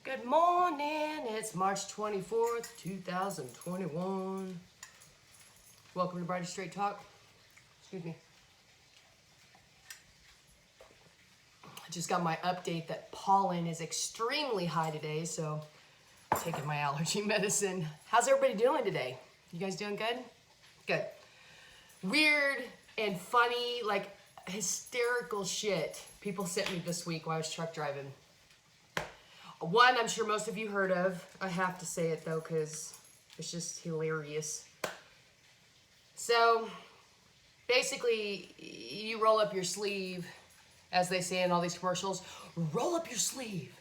Good morning. It's March 24th, 2021. Welcome to Brighty Straight Talk. Excuse me. I just got my update that pollen is extremely high today, so I'm taking my allergy medicine. How's everybody doing today? You guys doing good? Good. Weird and funny, like hysterical shit people sent me this week while I was truck driving. One I'm sure most of you heard of. I have to say it though because it's just hilarious. So basically you roll up your sleeve, as they say in all these commercials. Roll up your sleeve,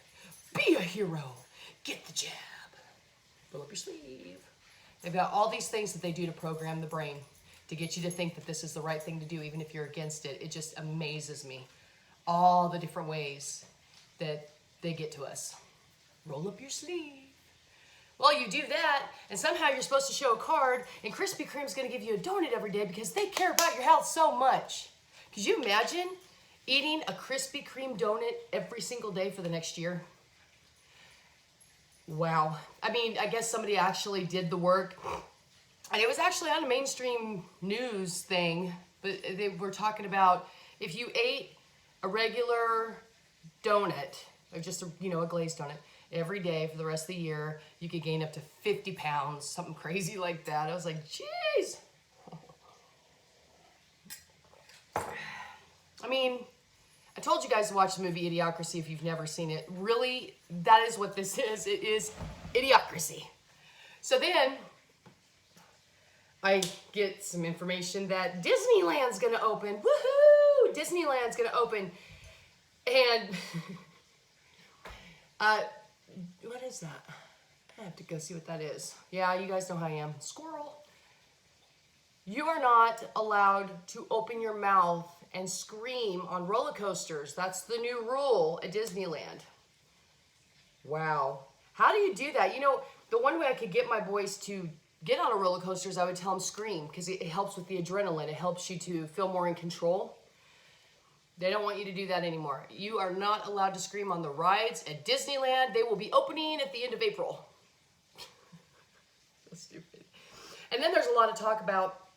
be a hero, get the jab. Roll up your sleeve. They've got all these things that they do to program the brain to get you to think that this is the right thing to do even if you're against it. It just amazes me, all the different ways that they get to us. Roll up your sleeve. Well, you do that, and somehow you're supposed to show a card, and Krispy Kreme's gonna give you a donut every day because they care about your health so much. Could you imagine eating a Krispy Kreme donut every single day for the next year? Wow. I mean, I guess somebody actually did the work, and it was actually on a mainstream news thing, but they were talking about if you ate a regular donut, or just a glazed donut, every day for the rest of the year, you could gain up to 50 pounds, something crazy like that. I was like, jeez. I mean, I told you guys to watch the movie Idiocracy if you've never seen it. Really, that is what this is. It is Idiocracy. So then, I get some information that Disneyland's gonna open. Woohoo! Disneyland's gonna open. And what is that? I have to go see what that is. Yeah, you guys know how I am. Squirrel. You are not allowed to open your mouth and scream on roller coasters. That's the new rule at Disneyland. Wow. How do you do that? You know, the one way I could get my boys to get on a roller coaster is I would tell them scream because it helps with the adrenaline. It helps you to feel more in control. They don't want you to do that anymore. You are not allowed to scream on the rides at Disneyland. They will be opening at the end of April. So stupid. And then there's a lot of talk about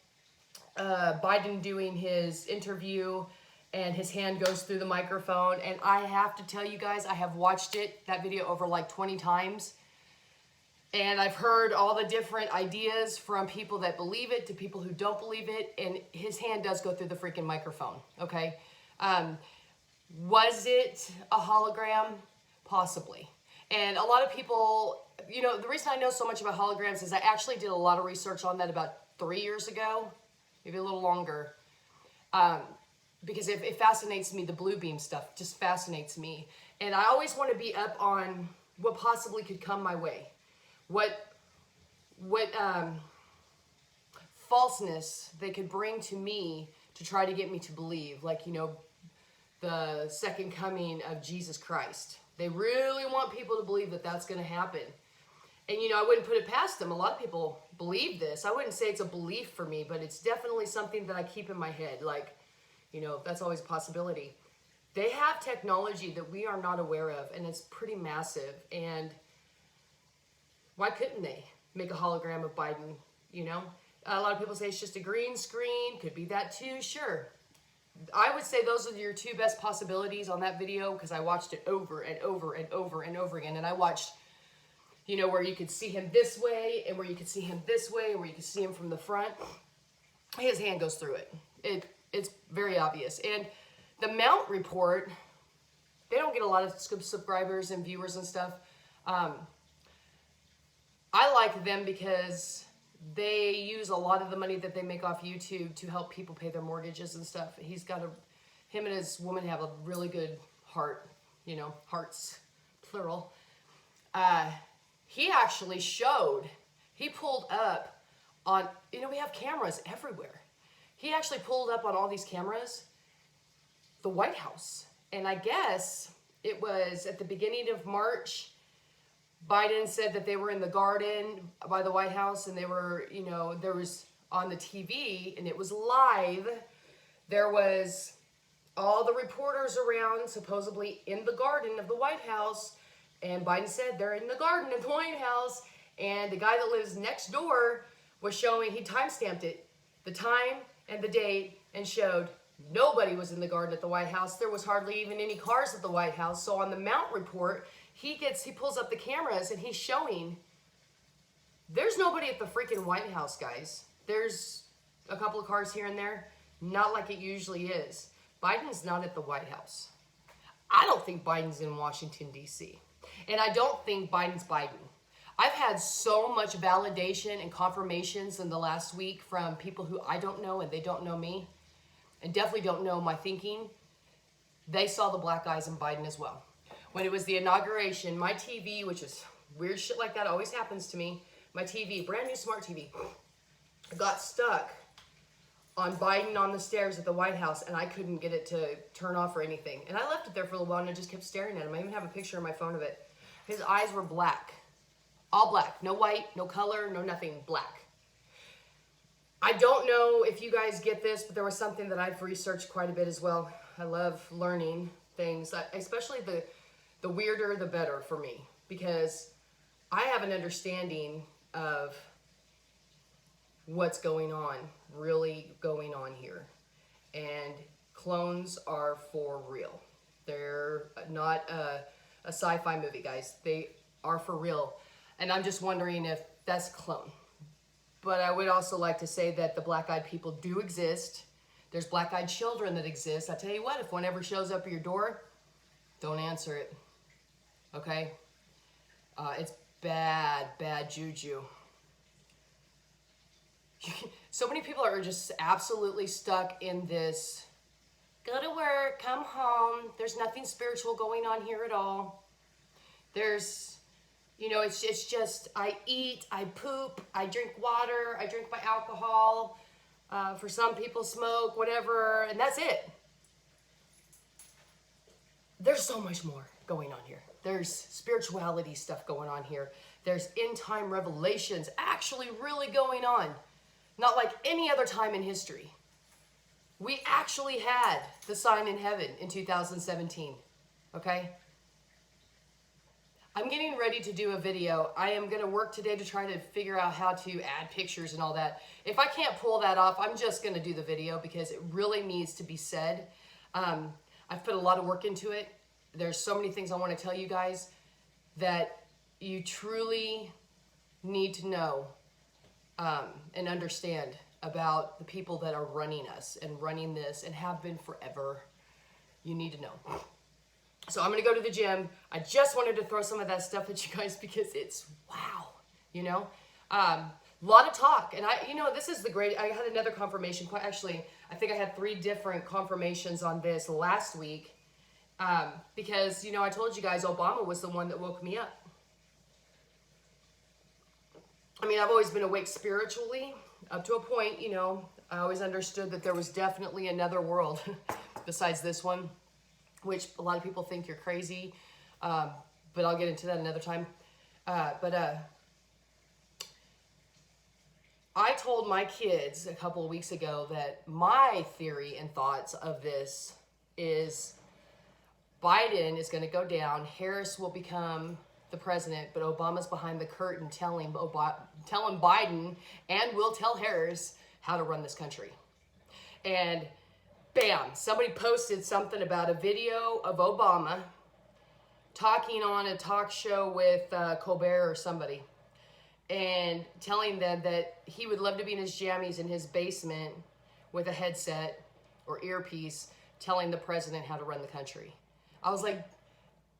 Biden doing his interview and his hand goes through the microphone. And I have to tell you guys, I have watched that video over like 20 times. And I've heard all the different ideas from people that believe it to people who don't believe it. And his hand does go through the freaking microphone, okay? Was it a hologram? Possibly. And a lot of people, the reason I know so much about holograms is I actually did a lot of research on that about 3 years ago, maybe a little longer, because it fascinates me. The blue beam stuff just fascinates me. And I always want to be up on what possibly could come my way. What falseness they could bring to me to try to get me to believe, like, the second coming of Jesus Christ. They really want people to believe that that's going to happen. And, I wouldn't put it past them. A lot of people believe this. I wouldn't say it's a belief for me, but it's definitely something that I keep in my head. Like, that's always a possibility. They have technology that we are not aware of, and it's pretty massive. And why couldn't they make a hologram of Biden, A lot of people say it's just a green screen. Could be that too, sure. I would say those are your two best possibilities on that video because I watched it over and over and over and over again. And I watched, where you could see him this way and where you could see him this way and where you could see him from the front. His hand goes through it. It's very obvious. And the Mount Report, they don't get a lot of subscribers and viewers and stuff. I like them because they use a lot of the money that they make off YouTube to help people pay their mortgages and stuff. Him and his woman have a really good heart, hearts, plural. He actually he pulled up on, we have cameras everywhere. He actually pulled up on all these cameras, the White House. And I guess it was at the beginning of March, Biden said that they were in the garden by the White House and they were, there was on the TV and it was live. There was all the reporters around supposedly in the garden of the White House And Biden said they're in the garden at the White House. And the guy that lives next door was showing, he timestamped it, the time and the date, and showed nobody was in the garden at the White House. There was hardly even any cars at the White House. So on the mount report, he pulls up the cameras and he's showing there's nobody at the freaking White House, guys. There's a couple of cars here and there, not like it usually is. Biden's not at the White House. I don't think Biden's in Washington, D.C. And I don't think Biden's Biden. I've had so much validation and confirmations in the last week from people who I don't know and they don't know me and definitely don't know my thinking. They saw the black eyes in Biden as well. When it was the inauguration, my TV, which is weird shit like that always happens to me, my TV, brand new smart TV, got stuck on Biden on the stairs at the White House, and I couldn't get it to turn off or anything. And I left it there for a little while, and I just kept staring at him. I even have a picture on my phone of it. His eyes were black. All black. No white, no color, no nothing. Black. I don't know if you guys get this, but there was something that I've researched quite a bit as well. I love learning things, especially the weirder, the better for me, because I have an understanding of what's going on, really going on here. And clones are for real. They're not a sci-fi movie, guys. They are for real. And I'm just wondering if that's clone. But I would also like to say that the black-eyed people do exist. There's black-eyed children that exist. I tell you what, if one ever shows up at your door, don't answer it. Okay? It's bad, bad juju. So many people are just absolutely stuck in this, go to work, come home, there's nothing spiritual going on here at all. There's, you know, it's just, I eat, I poop, I drink water, I drink my alcohol, for some people smoke, whatever, and that's it. There's so much more going on here. There's spirituality stuff going on here. There's end time revelations actually really going on. Not like any other time in history. We actually had the sign in heaven in 2017, okay? I'm getting ready to do a video. I am gonna work today to try to figure out how to add pictures and all that. If I can't pull that off, I'm just gonna do the video because it really needs to be said. I've put a lot of work into it. There's so many things I wanna tell you guys that you truly need to know and understand about the people that are running us and running this and have been forever. You need to know. So I'm going to go to the gym. I just wanted to throw some of that stuff at you guys because it's wow, you know, a lot of talk. And this is the great, I had another confirmation. Actually, I think I had 3 different confirmations on this last week because, I told you guys Obama was the one that woke me up. I mean, I've always been awake spiritually up to a point, I always understood that there was definitely another world besides this one, which a lot of people think you're crazy, but I'll get into that another time. I told my kids a couple of weeks ago that my theory and thoughts of this is Biden is going to go down, Harris will become the president, but Obama's behind the curtain telling Biden and will tell Harris how to run this country. And bam, somebody posted something about a video of Obama talking on a talk show with Colbert or somebody and telling them that he would love to be in his jammies in his basement with a headset or earpiece telling the president how to run the country. I was like,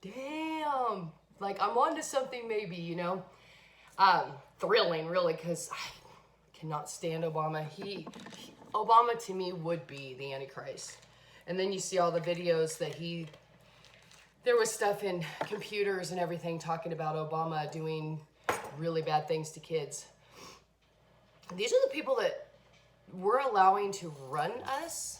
damn. Like, I'm onto something maybe, thrilling, really, because I cannot stand Obama. Obama, to me, would be the Antichrist. And then you see all the videos that there was stuff in computers and everything talking about Obama doing really bad things to kids. These are the people that we're allowing to run us.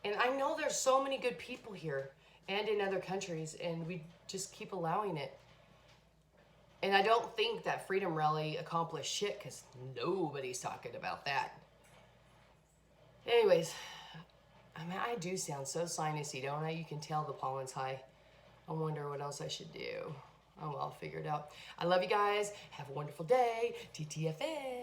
And I know there's so many good people here and in other countries, and we just keep allowing it. And I don't think that Freedom Rally accomplished shit because nobody's talking about that. Anyways, I mean, I do sound so sinusy, don't I? You can tell the pollen's high. I wonder what else I should do. Oh, well, I'll figure it out. I love you guys. Have a wonderful day. TTFN.